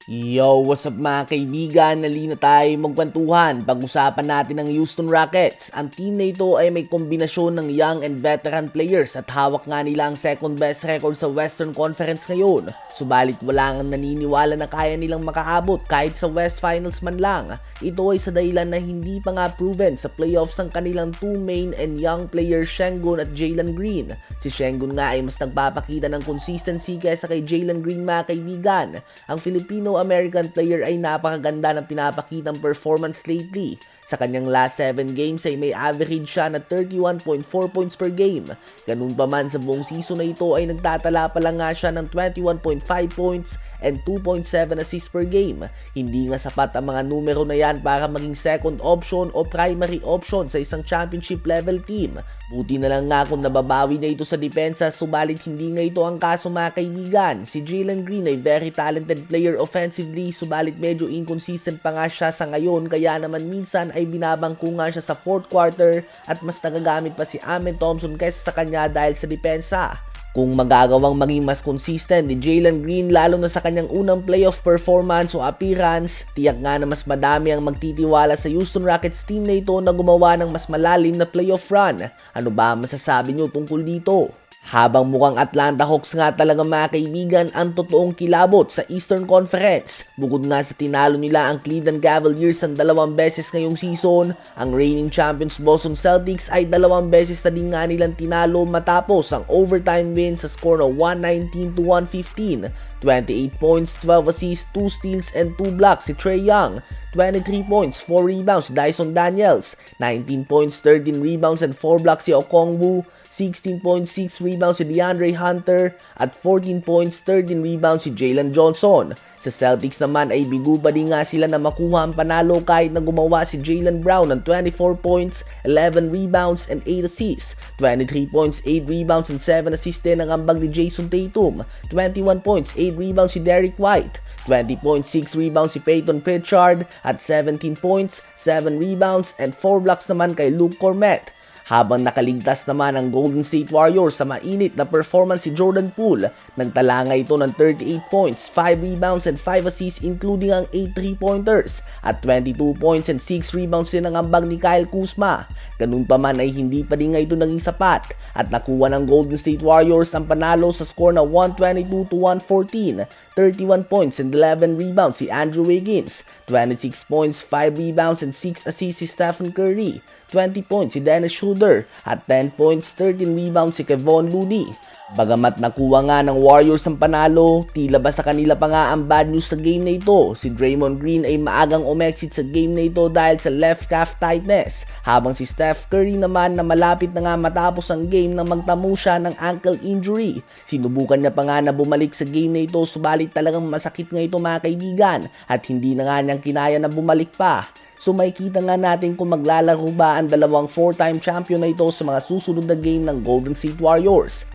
Yo, what's up mga kaibigan? Nalina tayo magkwentuhan. Pag-usapan natin ang Houston Rockets. Ang team na ito ay may kombinasyon ng young and veteran players at hawak nga nila ang second best record sa Western Conference ngayon. Subalit wala nga naniniwala na kaya nilang makaabot kahit sa West Finals man lang. Ito ay sa dahilan na hindi pa nga proven sa playoffs ang kanilang two main and young players Sengun at Jalen Green. Si Sengun nga ay mas nagpapakita ng consistency kaysa kay Jalen Green mga kaibigan. Ang Filipino-American player ay napakaganda ng pinapakitang performance lately. Sa kanyang last 7 games ay may average siya na 31.4 points per game. Ganun pa man sa buong season na ito ay nagtatala pa lang nga siya ng 21.5 points and 2.7 assists per game. Hindi nga sapat ang mga numero na yan para maging second option o primary option sa isang championship level team. Buti na lang nga kung nababawi na ito sa depensa, subalit hindi nga ito ang kaso mga kaibigan. Si Jalen Green ay very talented player offensively, subalit medyo inconsistent pa nga siya sa ngayon, kaya naman minsan ay binabangko nga siya sa fourth quarter at mas nagagamit pa si Amen Thompson kaysa sa kanya dahil sa depensa. Kung magagawang maging mas consistent ni Jalen Green lalo na sa kanyang unang playoff performance o appearance, tiyak nga na mas madami ang magtitiwala sa Houston Rockets team na ito na gumawa ng mas malalim na playoff run. Ano ba masasabi nyo tungkol dito? Habang mukhang Atlanta Hawks nga talaga mga kaibigan ang totoong kilabot sa Eastern Conference. Bukod nga sa tinalo nila ang Cleveland Cavaliers ang 2 beses ngayong season, ang reigning champions Boston Celtics ay 2 beses na din nga nilang tinalo matapos ang overtime win sa score na 119-115. 28 points, 12 assists, 2 steals, and 2 blocks si Trae Young. 23 points, 4 rebounds si Dyson Daniels. 19 points, 13 rebounds, and 4 blocks si Okongwu. 16.6 rebounds si DeAndre Hunter at 14 points, 13 rebounds si Jalen Johnson. Sa Celtics naman ay bigo pa din nga sila na makuha ang panalo kahit na gumawa si Jaylen Brown ng 24 points, 11 rebounds, and 8 assists. 23 points, 8 rebounds, and 7 assists din ang ambag ni Jason Tatum. 21 points, 8 rebounds si Derrick White. 20.6 rebounds si Peyton Pritchard at 17 points, 7 rebounds, and 4 blocks naman kay Luke Kornet. Habang nakaligtas naman ang Golden State Warriors sa mainit na performance si Jordan Poole, nagtala nga ito ng 38 points, 5 rebounds, and 5 assists including ang 8 3-pointers at 22 points and 6 rebounds din ang ambag ni Kyle Kuzma. Ganun pa man ay hindi pa din nga ito naging sapat at nakuha ng Golden State Warriors ang panalo sa score na 122-114. 31 points and 11 rebounds si Andrew Wiggins, 26 points, 5 rebounds, and 6 assists si Stephen Curry, 20 points si Dennis Schroeder, at 10 points, 13 rebounds si Kevon Looney. Bagamat nakuha nga ng Warriors ang panalo, tila ba sa kanila pa nga ang bad news sa game na ito. Si Draymond Green ay maagang umexit sa game na ito dahil sa left calf tightness, habang si Steph Curry naman na malapit na nga matapos ang game nang magtamo siya ng ankle injury. Sinubukan niya pa nga na bumalik sa game na ito, subalit talagang masakit nga ito mga kaibigan at hindi na nga niyang kinaya na bumalik pa. So makikita nga natin kung maglalaro ba ang dalawang 4-time champion na ito sa mga susunod na game ng Golden State Warriors.